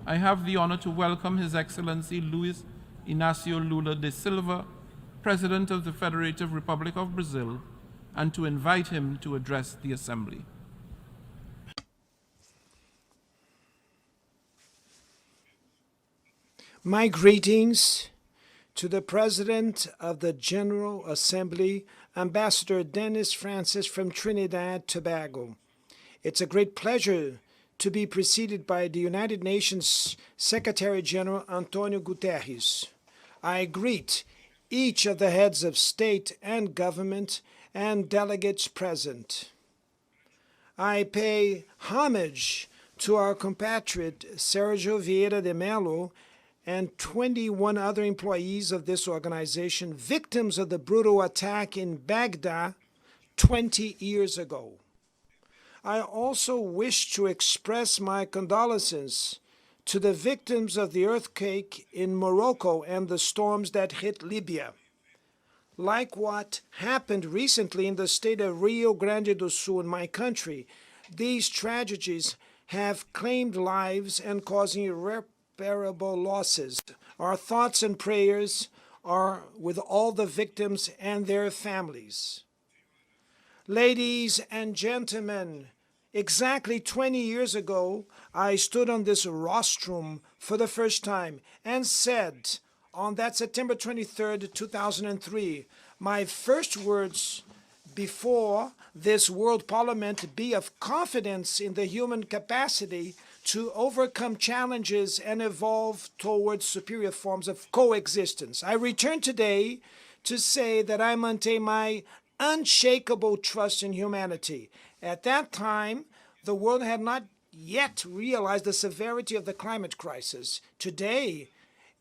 I have the honor to welcome His Excellency Luis Inácio Lula de Silva, President of the Federative Republic of Brazil, and to invite him to address the Assembly. My greetings to the President of the General Assembly, Ambassador Dennis Francis from Trinidad, Tobago. It's a great pleasure to be preceded by the United Nations Secretary General Antonio Guterres. I greet each of the heads of state and government and delegates present. I pay homage to our compatriot Sergio Vieira de Mello and 21 other employees of this organization, victims of the brutal attack in Baghdad 20 years ago. I also wish to express my condolences to the victims of the earthquake in Morocco and the storms that hit Libya. Like what happened recently in the state of Rio Grande do Sul in my country, these tragedies have claimed lives and causing irreparable losses. Our thoughts and prayers are with all the victims and their families. Ladies and gentlemen, exactly 20 years ago, I stood on this rostrum for the first time and said, on that September 23rd, 2003, my first words before this World Parliament be of confidence in the human capacity to overcome challenges and evolve towards superior forms of coexistence. I return today to say that I maintain my unshakable trust in humanity. At that time, the world had not yet realized the severity of the climate crisis. Today,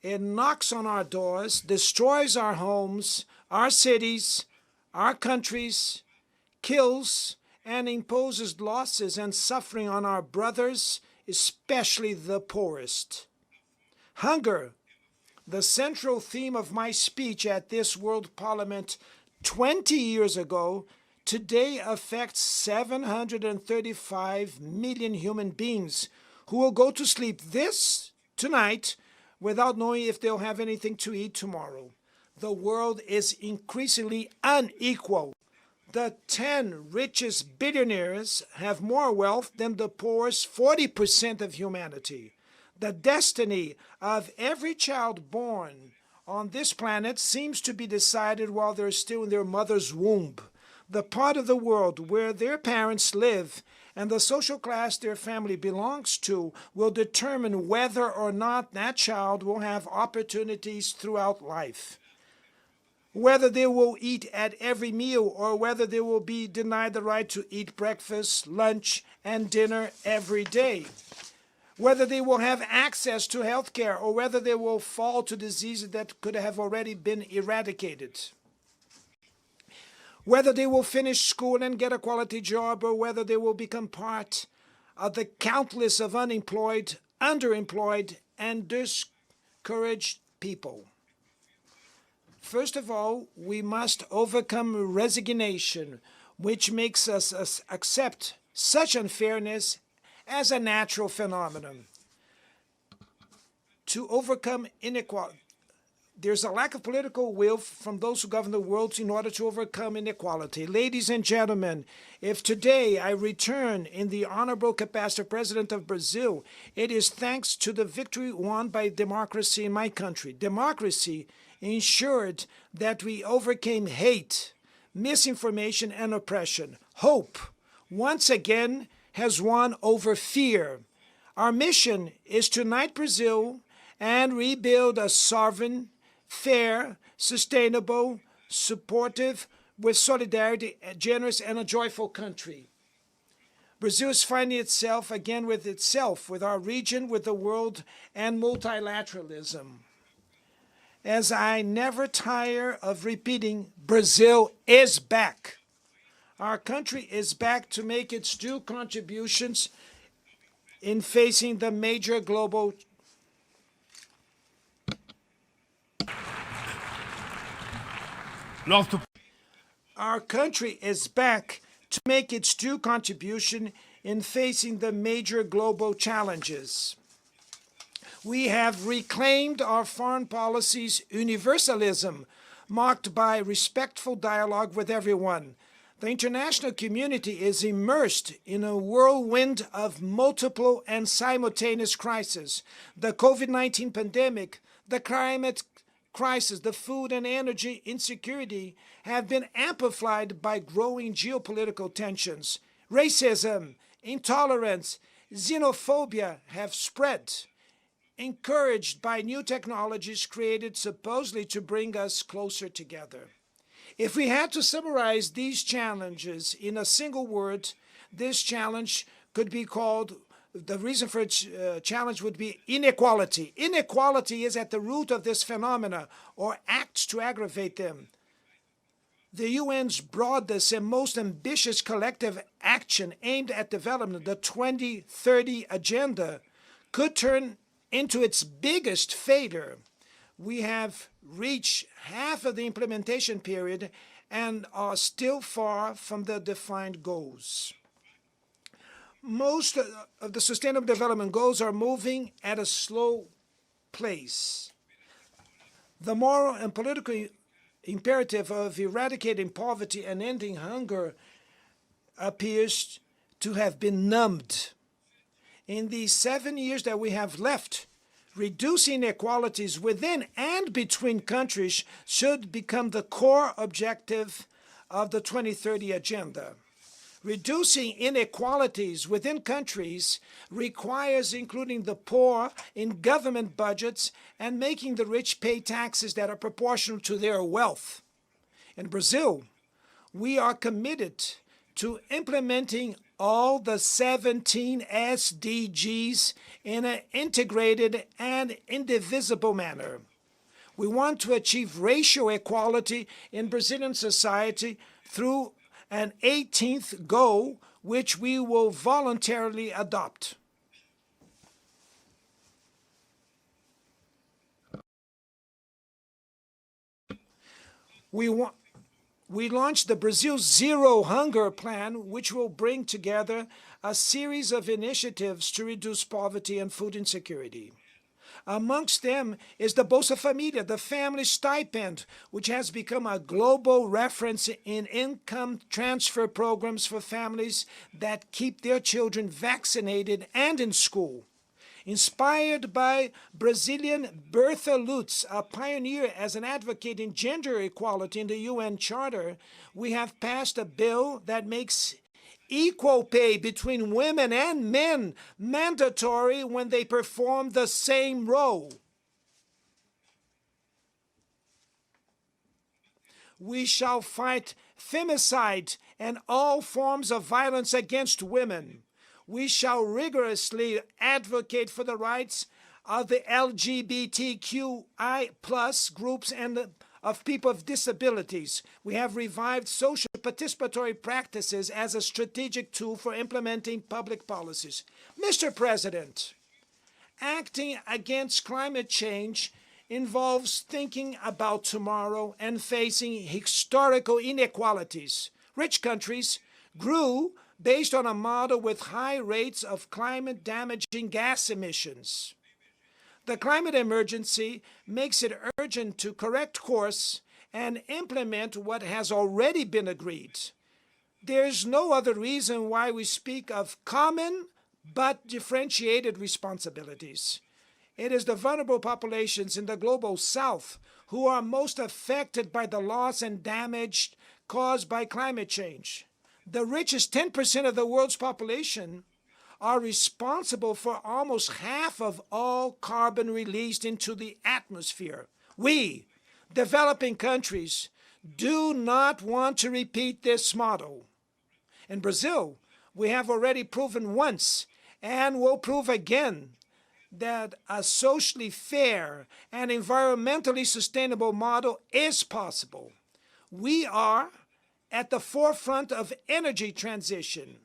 it knocks on our doors, destroys our homes, our cities, our countries, kills and imposes losses and suffering on our brothers, especially the poorest. Hunger, the central theme of my speech at this World Parliament 20 years ago, today affects 735 million human beings who will go to sleep tonight without knowing if they'll have anything to eat tomorrow. The world is increasingly unequal. The 10 richest billionaires have more wealth than the poorest 40% of humanity. The destiny of every child born on this planet seems to be decided while they're still in their mother's womb. The part of the world where their parents live and the social class their family belongs to will determine whether or not that child will have opportunities throughout life. Whether they will eat at every meal or whether they will be denied the right to eat breakfast, lunch, and dinner every day. Whether they will have access to health care or whether they will fall to diseases that could have already been eradicated. Whether they will finish school and get a quality job or whether they will become part of the countless of unemployed, underemployed, and discouraged people. First of all, we must overcome resignation, which makes us accept such unfairness as a natural phenomenon. To overcome inequality, there's a lack of political will from those who govern the world in order to overcome inequality. Ladies and gentlemen, if today I return in the honorable capacity of President of Brazil, it is thanks to the victory won by democracy in my country. Democracy ensured that we overcame hate, misinformation, and oppression. Hope, once again, has won over fear. Our mission is to unite Brazil and rebuild a sovereign, fair, sustainable, supportive, with solidarity, generous, and a joyful country. Brazil is finding itself again with itself, with our region, with the world, and multilateralism. As I never tire of repeating, Brazil is back. Our country is back to make its due contributions in facing the major global Our country is back to make its due contribution in facing the major global challenges. We have reclaimed our foreign policy's universalism, marked by respectful dialogue with everyone. The international community is immersed in a whirlwind of multiple and simultaneous crises. The COVID-19 pandemic, the climate crisis, the food and energy insecurity have been amplified by growing geopolitical tensions. Racism, intolerance, xenophobia have spread, encouraged by new technologies created supposedly to bring us closer together. If we had to summarize these challenges in a single word, this challenge could be called, the reason for its challenge would be inequality. Inequality is at the root of this phenomena, or acts to aggravate them. The UN's broadest and most ambitious collective action aimed at development, the 2030 Agenda, could turn into its biggest failure. We have reached half of the implementation period and are still far from the defined goals. Most of the Sustainable Development Goals are moving at a slow pace. The moral and political imperative of eradicating poverty and ending hunger appears to have been numbed. In these 7 years that we have left, reducing inequalities within and between countries should become the core objective of the 2030 Agenda. Reducing inequalities within countries requires including the poor in government budgets and making the rich pay taxes that are proportional to their wealth. In Brazil, we are committed to implementing all the 17 SDGs in an integrated and indivisible manner. We want to achieve racial equality in Brazilian society through an 18th goal, which we will voluntarily adopt. We launched the Brazil Zero Hunger Plan, which will bring together a series of initiatives to reduce poverty and food insecurity. Amongst them is the Bolsa Família, the family stipend, which has become a global reference in income transfer programs for families that keep their children vaccinated and in school. Inspired by Brazilian Bertha Lutz, a pioneer as an advocate in gender equality in the UN Charter, we have passed a bill that makes equal pay between women and men mandatory when they perform the same role. We shall fight femicide and all forms of violence against women. We shall rigorously advocate for the rights of the LGBTQI+ groups and of people with disabilities. We have revived social participatory practices as a strategic tool for implementing public policies. Mr. President, acting against climate change involves thinking about tomorrow and facing historical inequalities. Rich countries grew based on a model with high rates of climate-damaging gas emissions. The climate emergency makes it urgent to correct course and implement what has already been agreed. There is no other reason why we speak of common but differentiated responsibilities. It is the vulnerable populations in the global south who are most affected by the loss and damage caused by climate change. The richest 10% of the world's population are responsible for almost half of all carbon released into the atmosphere. We, developing countries, do not want to repeat this model. In Brazil, we have already proven once and will prove again that a socially fair and environmentally sustainable model is possible. We are at the forefront of energy transition,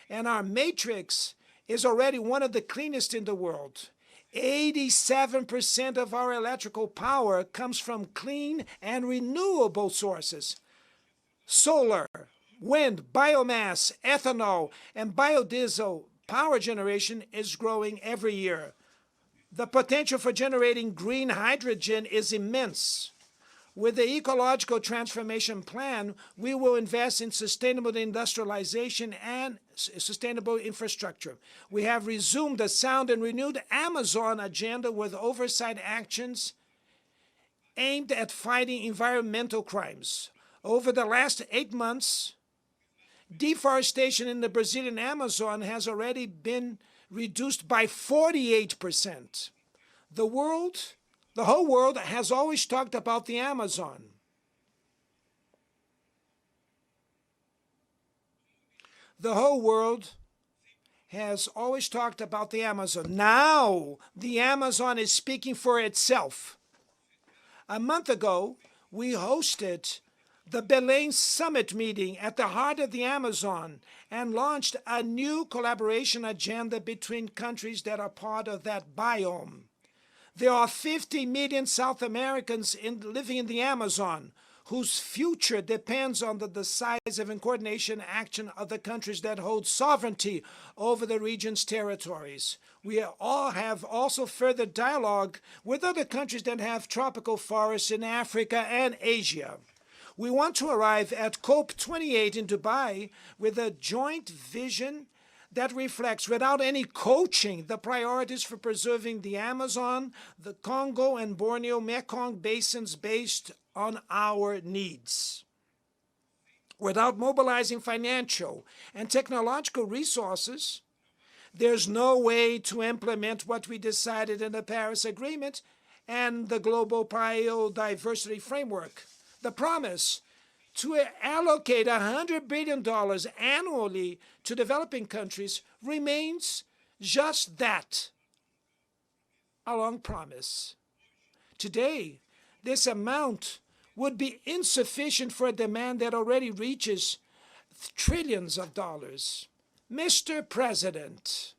and our matrix is already one of the cleanest in the world. 87% of our electrical power comes from clean and renewable sources. Solar, wind, biomass, ethanol, and biodiesel power generation is growing every year. The potential for generating green hydrogen is immense. With the Ecological Transformation Plan, we will invest in sustainable industrialization and sustainable infrastructure. We have resumed the sound and renewed Amazon agenda with oversight actions aimed at fighting environmental crimes. Over the last 8 months, deforestation in the Brazilian Amazon has already been reduced by 48%. The whole world has always talked about the Amazon. The whole world has always talked about the Amazon. Now, the Amazon is speaking for itself. A month ago, we hosted the Belém Summit meeting at the heart of the Amazon and launched a new collaboration agenda between countries that are part of that biome. There are 50 million South Americans living in the Amazon whose future depends on the decisive and coordination action of the countries that hold sovereignty over the region's territories. We all have also further dialogue with other countries that have tropical forests in Africa and Asia. We want to arrive at COP28 in Dubai with a joint vision that reflects, without any coaching, the priorities for preserving the Amazon, the Congo, and Borneo Mekong basins based on our needs. Without mobilizing financial and technological resources, there's no way to implement what we decided in the Paris Agreement and the Global Biodiversity Framework. The promise to allocate $100 billion annually to developing countries remains just that, a long promise. Today, this amount would be insufficient for a demand that already reaches trillions of dollars. Mr. President,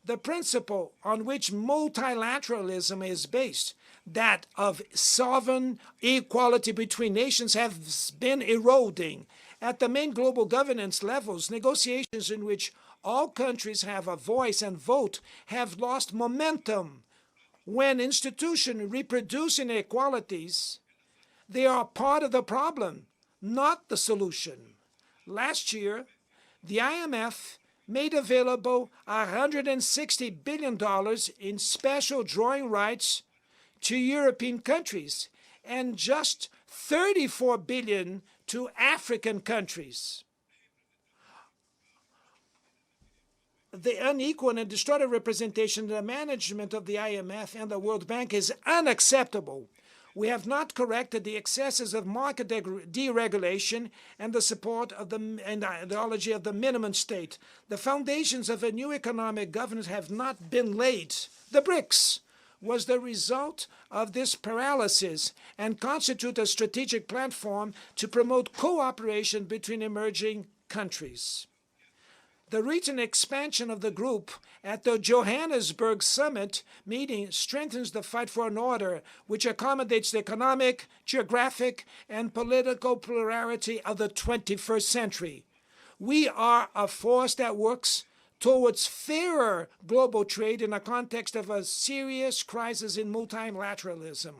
the principle on which multilateralism is based, that of sovereign equality between nations, has been eroding. At the main global governance levels, negotiations in which all countries have a voice and vote have lost momentum. When institutions reproduce inequalities, they are part of the problem, not the solution. Last year, the IMF made available $160 billion in special drawing rights to European countries and just $34 billion to African countries. The unequal and distorted representation of the management of the IMF and the World Bank is unacceptable. We have not corrected the excesses of market deregulation and the support of the ideology of the minimum state. The foundations of a new economic governance have not been laid. The BRICS was the result of this paralysis and constitute a strategic platform to promote cooperation between emerging countries. The recent expansion of the group at the Johannesburg Summit meeting strengthens the fight for an order which accommodates the economic, geographic, and political plurality of the 21st century. We are a force that works towards fairer global trade in the context of a serious crisis in multilateralism.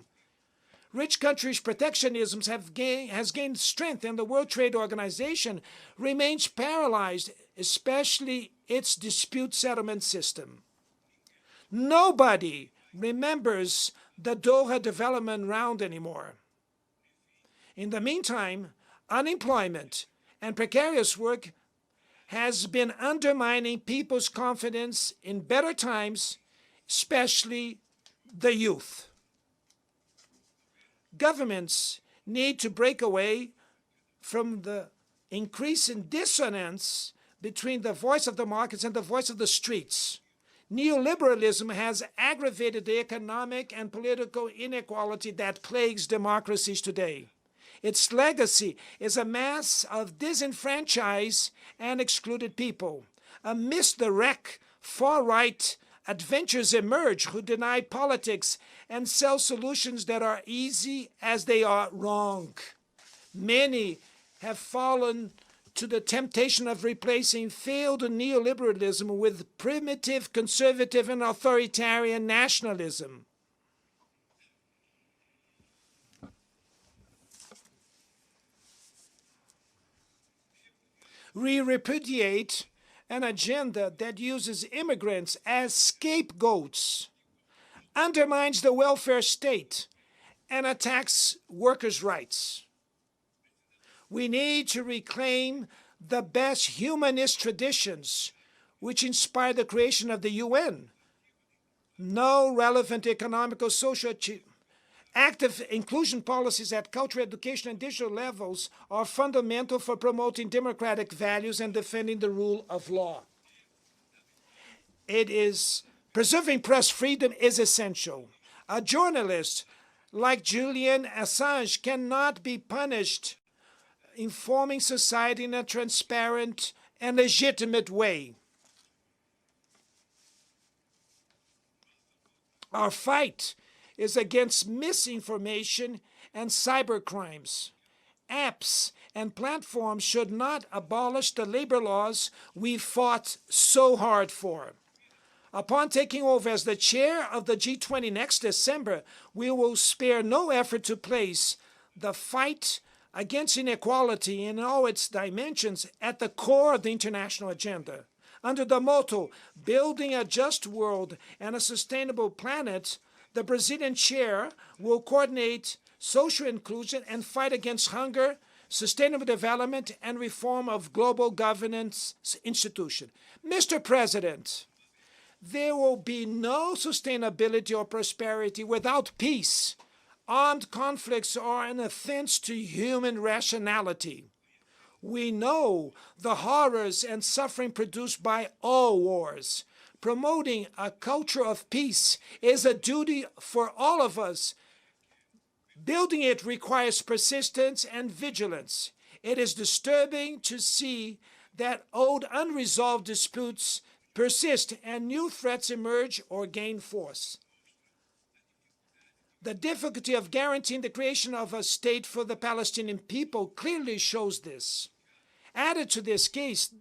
Rich countries' protectionism has gained strength, and the World Trade Organization remains paralyzed, especially its dispute settlement system. Nobody remembers the Doha Development Round anymore. In the meantime, unemployment and precarious work has been undermining people's confidence in better times, especially the youth. Governments need to break away from the increasing dissonance between the voice of the markets and the voice of the streets. Neoliberalism has aggravated the economic and political inequality that plagues democracies today. Its legacy is a mass of disenfranchised and excluded people. Amidst the wreck, far-right adventurers emerge who deny politics and sell solutions that are easy as they are wrong. Many have fallen to the temptation of replacing failed neoliberalism with primitive, conservative, and authoritarian nationalism. We repudiate an agenda that uses immigrants as scapegoats, undermines the welfare state, and attacks workers' rights. We need to reclaim the best humanist traditions which inspired the creation of the UN. No relevant economical, social, active inclusion policies at cultural, education, and digital levels are fundamental for promoting democratic values and defending the rule of law. Preserving press freedom is essential. A journalist like Julian Assange cannot be punished informing society in a transparent and legitimate way. Our fight is against misinformation and cybercrimes. Apps and platforms should not abolish the labor laws we fought so hard for. Upon taking over as the chair of the G20 next December, we will spare no effort to place the fight against inequality in all its dimensions at the core of the international agenda. Under the motto, Building a Just World and a Sustainable Planet, the Brazilian chair will coordinate social inclusion and fight against hunger, sustainable development, and reform of global governance institutions. Mr. President, there will be no sustainability or prosperity without peace. Armed conflicts are an offense to human rationality. We know the horrors and suffering produced by all wars. Promoting a culture of peace is a duty for all of us. Building it requires persistence and vigilance. It is disturbing to see that old unresolved disputes persist and new threats emerge or gain force. The difficulty of guaranteeing the creation of a state for the Palestinian people clearly shows this. Added to this case,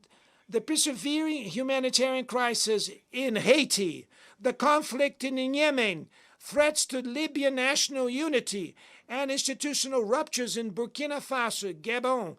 the persevering humanitarian crisis in Haiti, the conflict in Yemen, threats to Libyan national unity, and institutional ruptures in Burkina Faso, Gabon,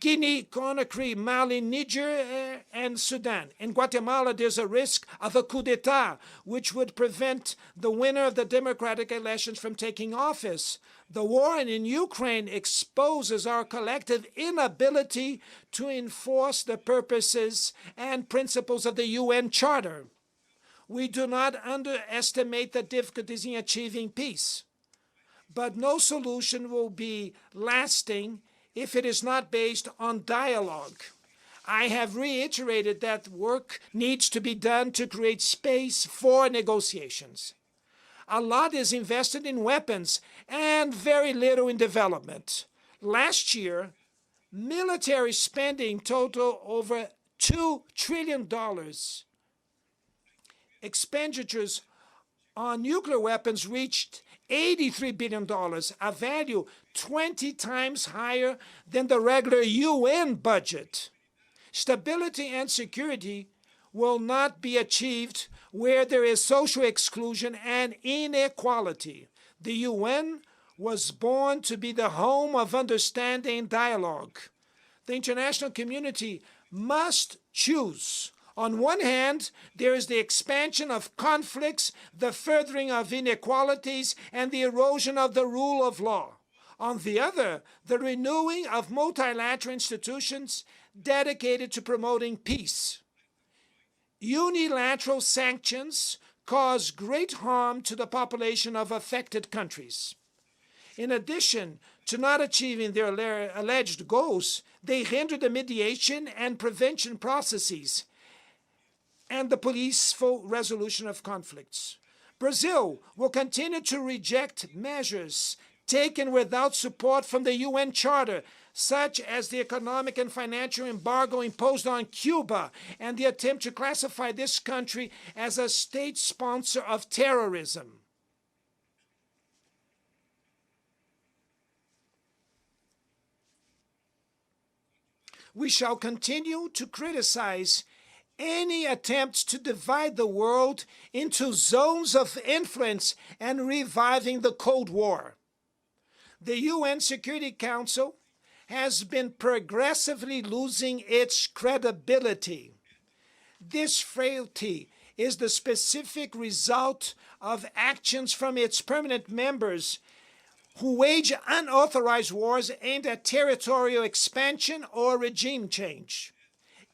Guinea, Conakry, Mali, Niger, and Sudan. In Guatemala, there's a risk of a coup d'etat, which would prevent the winner of the democratic elections from taking office. The war in Ukraine exposes our collective inability to enforce the purposes and principles of the UN Charter. We do not underestimate the difficulties in achieving peace, but no solution will be lasting if it is not based on dialogue. I have reiterated that work needs to be done to create space for negotiations. A lot is invested in weapons and very little in development. Last year, military spending totaled over $2 trillion. Expenditures on nuclear weapons reached $83 billion, a value 20 times higher than the regular UN budget. Stability and security will not be achieved where there is social exclusion and inequality. The UN was born to be the home of understanding and dialogue. The international community must choose. On one hand, there is the expansion of conflicts, the furthering of inequalities, and the erosion of the rule of law. On the other, the renewing of multilateral institutions dedicated to promoting peace. Unilateral sanctions cause great harm to the population of affected countries. In addition to not achieving their alleged goals, they hinder the mediation and prevention processes and the peaceful resolution of conflicts. Brazil will continue to reject measures taken without support from the UN Charter, such as the economic and financial embargo imposed on Cuba and the attempt to classify this country as a state sponsor of terrorism. We shall continue to criticize any attempts to divide the world into zones of influence and reviving the Cold War. The UN Security Council has been progressively losing its credibility. This frailty is the specific result of actions from its permanent members who wage unauthorized wars aimed at territorial expansion or regime change.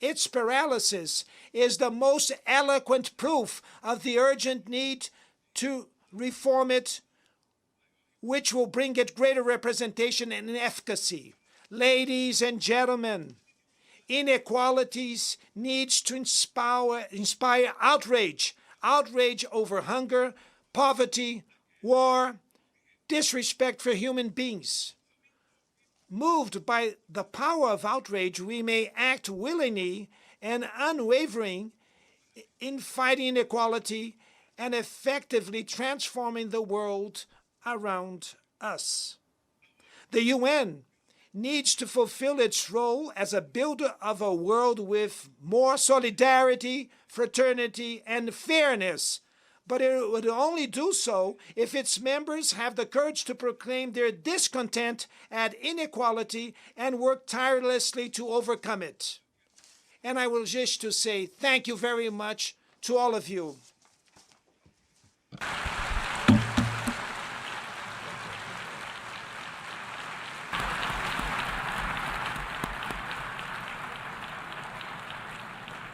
Its paralysis is the most eloquent proof of the urgent need to reform it, which will bring it greater representation and efficacy. Ladies and gentlemen, inequalities needs to inspire outrage over hunger, poverty, war, disrespect for human beings. Moved by the power of outrage, we may act willingly and unwavering in fighting inequality and effectively transforming the world around us. The UN needs to fulfill its role as a builder of a world with more solidarity, fraternity, and fairness. But it would only do so if its members have the courage to proclaim their discontent at inequality and work tirelessly to overcome it. And I will wish to say thank you very much to all of you.